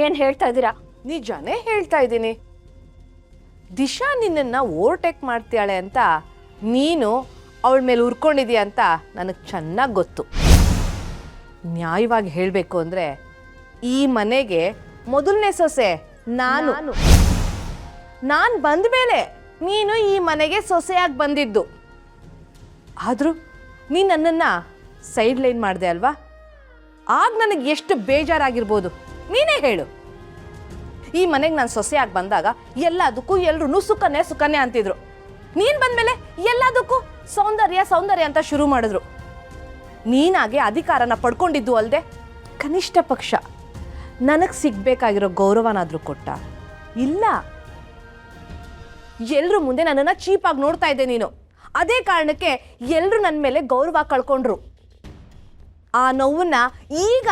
ಏನ್ ಹೇಳ್ತಾ ಇದ್ದೀರಾ? ನಿಜಾನೇ ಹೇಳ್ತಾ ಇದ್ದೀನಿ. ದಿಶಾ ನಿನ್ನನ್ನು ಓವರ್ಟೇಕ್ ಮಾಡ್ತಾಳೆ ಅಂತ ನೀನು ಅವಳ ಮೇಲೆ ಉರ್ಕೊಂಡಿದೀಯ ಅಂತ ನನಗೆ ಚೆನ್ನಾಗಿ ಗೊತ್ತು. ನ್ಯಾಯವಾಗಿ ಹೇಳಬೇಕು ಅಂದರೆ ಈ ಮನೆಗೆ ಮೊದಲನೇ ಸೊಸೆ ನಾನು ಬಂದ ಮೇಲೆ ನೀನು ಈ ಮನೆಗೆ ಸೊಸೆಯಾಗಿ ಬಂದಿದ್ದು. ಆದರೂ ನೀನು ನನ್ನನ್ನು ಸೈಡ್ ಲೈನ್ ಮಾಡಿದೆ ಅಲ್ವಾ? ಆಗ ನನಗೆ ಎಷ್ಟು ಬೇಜಾರಾಗಿರ್ಬೋದು ನೀನೇ ಹೇಳು. ಈ ಮನೆಗೆ ನಾನು ಸೊಸೆಯಾಗಿ ಬಂದಾಗ ಎಲ್ಲದಕ್ಕೂ ಎಲ್ಲರೂ ಸುಕನ್ಯಾ ಅಂತಿದ್ರು. ನೀನು ಬಂದಮೇಲೆ ಎಲ್ಲದಕ್ಕೂ ಸೌಂದರ್ಯ ಅಂತ ಶುರು ಮಾಡಿದ್ರು. ನೀನಾಗೆ ಅಧಿಕಾರನ ಪಡ್ಕೊಂಡಿದ್ದು ಅಲ್ಲದೆ ಕನಿಷ್ಠ ಪಕ್ಷ ನನಗೆ ಸಿಗಬೇಕಾಗಿರೋ ಗೌರವನಾದರೂ ಕೊಟ್ಟ? ಇಲ್ಲ. ಎಲ್ಲರೂ ಮುಂದೆ ನನ್ನನ್ನು ಚೀಪಾಗಿ ನೋಡ್ತಾ ಇದ್ದೆ ನೀನು. ಅದೇ ಕಾರಣಕ್ಕೆ ಎಲ್ಲರೂ ನನ್ನ ಮೇಲೆ ಗೌರವ ಕಳ್ಕೊಂಡ್ರು. ಆ ನೋವನ್ನ ಈಗ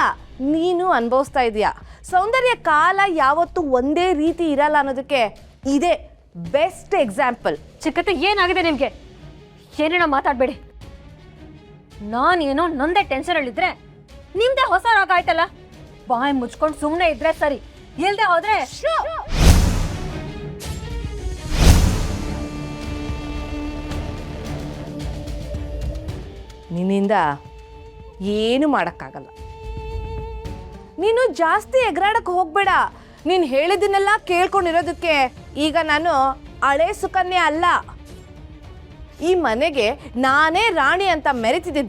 ನೀನು ಅನುಭವಿಸ್ತಾ ಇದೀಯ. ಸೌಂದರ್ಯ ಕಾಲ ಯಾವತ್ತೂ ಒಂದೇ ರೀತಿ ಇರಲ್ಲ ಅನ್ನೋದಕ್ಕೆ ಇದೇ ಬೆಸ್ಟ್ ಎಕ್ಸಾಂಪಲ್. ಚಿಕ್ಕತ್ತೆ, ಏನಾಗಿದೆ ನಿಮಗೆ? ಏನೇನೋ ಮಾತಾಡಬೇಡಿ. ನಾನೇನೋ ನಂದೇ ಟೆನ್ಷನಲ್ಲಿದ್ದರೆ ನಿಮ್ದೇ ಹೊಸ ರೋಗ ಆಯ್ತಲ್ಲ. ಬಾಯಿ ಮುಚ್ಕೊಂಡು ಸುಮ್ಮನೆ ಇದ್ರೆ ಸರಿ, ಇಲ್ದೆ ಹೋದ್ರೆ ನಿನ್ನಿಂದ ಏನು ಮಾಡೋಕ್ಕಾಗಲ್ಲ. ನೀನು ಜಾಸ್ತಿ ಎಗರಾಡಕ್ಕೆ ಹೋಗ್ಬೇಡ. ನೀನು ಹೇಳಿದ್ದನ್ನೆಲ್ಲ ಕೇಳ್ಕೊಂಡಿರೋದಕ್ಕೆ ಈಗ ನಾನು ಹಳೆ ಸುಕನ್ಯಾ ಅಲ್ಲ. ಈ ಮನೆಗೆ ನಾನೇ ರಾಣಿ ಅಂತ ಮೆರೆತಿದ್ದ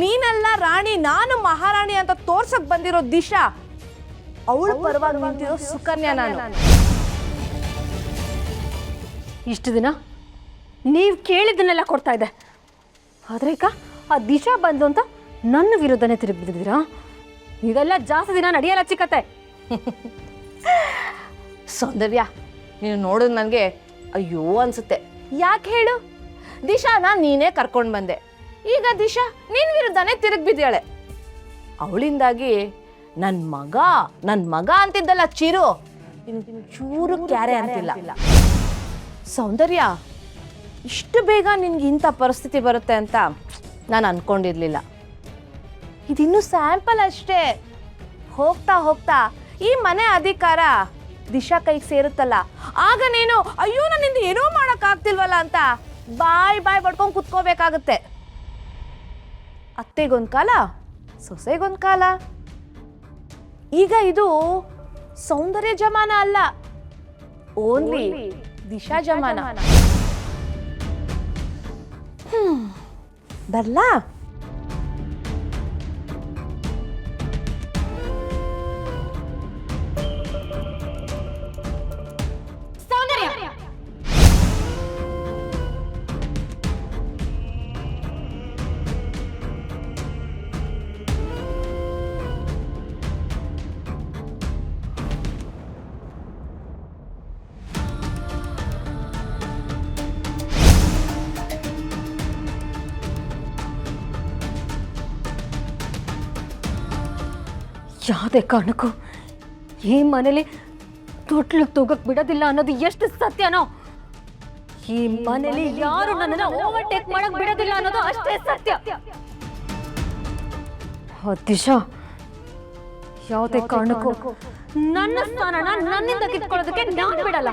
ನೀನಲ್ಲ ರಾಣಿ, ನಾನು ಮಹಾರಾಣಿ ಅಂತ ತೋರ್ಸಕ್ ಬಂದಿರೋ ದಿಶಾ. ಅವಳ ಪರವಾಗಿ ನಿಂತಿರೋ ಸುಕನ್ಯಾ ನಾನು. ಇಷ್ಟು ದಿನ ನೀವು ಕೇಳಿದ್ದನ್ನೆಲ್ಲ ಕೊಡ್ತಾ ಇದ್ದೆ, ಆದ್ರೆ ಈಗ ಆ ದಿಶಾ ಬಂದು ಅಂತ ನನ್ನ ವಿರುದ್ಧನೇ ತಿರುಗಿಬಿಟ್ಟಿದ್ದೀರಾ? ಇದೆಲ್ಲ ಜಾಸ್ತಿ ದಿನ ನಡೆಯಲ್ಲ ಚಿಕ್ಕತ್ತೆ. ಸೌಂದರ್ಯ, ನೀನು ನೋಡಿದ್ರೆ ನನಗೆ ಅಯ್ಯೋ ಅನ್ಸುತ್ತೆ. ಯಾಕೆ ಹೇಳು? ದಿಶಾನ ನೀನೇ ಕರ್ಕೊಂಡು ಬಂದೆ, ಈಗ ದಿಶಾ ನಿನ್ನ ವಿರುದ್ಧನೇ ತಿರುಗಿಬಿದ್ದಾಳೆ. ಅವಳಿಂದಾಗಿ ನನ್ನ ಮಗ ಅಂತಿದ್ದಲ್ಲ ಚಿರು, ಚೂರು ಕ್ಯಾರೆ ಅಂತಿಲ್ಲ. ಸೌಂದರ್ಯ, ಇಷ್ಟು ಬೇಗ ನಿನ್ಗೆ ಇಂಥ ಪರಿಸ್ಥಿತಿ ಬರುತ್ತೆ ಅಂತ ನಾನು ಅನ್ಕೊಂಡಿರ್ಲಿಲ್ಲ. ಇದಿನ್ನೂ ಸ್ಯಾಂಪಲ್ ಅಷ್ಟೇ. ಹೋಗ್ತಾ ಹೋಗ್ತಾ ಈ ಮನೆ ಅಧಿಕಾರ ದಿಶಾ ಕೈಗೆ ಸೇರುತ್ತಲ್ಲ, ಆಗ ನೀನು ಅಯ್ಯೋ ನನ್ನಿಂದ ಏನೋ ಮಾಡೋಕ್ಕಾಗ್ತಿಲ್ವಲ್ಲ ಅಂತ ಬಾಯ್ ಬಡ್ಕೊಂಡು ಕುತ್ಕೋಬೇಕಾಗತ್ತೆ. ಅತ್ತೆಗೊಂದು ಕಾಲ, ಸೊಸೆಗೊಂದು ಕಾಲ. ಈಗ ಇದು ಸೌಂದರ್ಯ ಜಮಾನ ಅಲ್ಲ, ಓನ್ಲಿ ದಿಶಾ ಜಮಾನ. ಬರ್ಲಾ? ಯಾವುದೇ ಕಾರಣಕ್ಕೂ ಈ ಮನೇಲಿ ತೊಟ್ಲು ತೂಗಕ್ಕೆ ಬಿಡೋದಿಲ್ಲ ಅನ್ನೋದು ಎಷ್ಟು ಸತ್ಯನೋ, ಈ ಮನೇಲಿ ಯಾರು ನನ್ನನ್ನು ಓವರ್ಟೇಕ್ ಮಾಡಕ್ ಬಿಡೋದಿಲ್ಲ ಅನ್ನೋದು ಅಷ್ಟೇ ಸತ್ಯ. ದಿಶಾ ಯಾವುದೇ ಕಾರಣಕ್ಕೂ ನನ್ನ ಸ್ಥಾನನ ನನ್ನಿಂದ ಕಿತ್ಕೊಳ್ಳೋದಕ್ಕೆ ನಾನು ಬಿಡಲ್ಲ.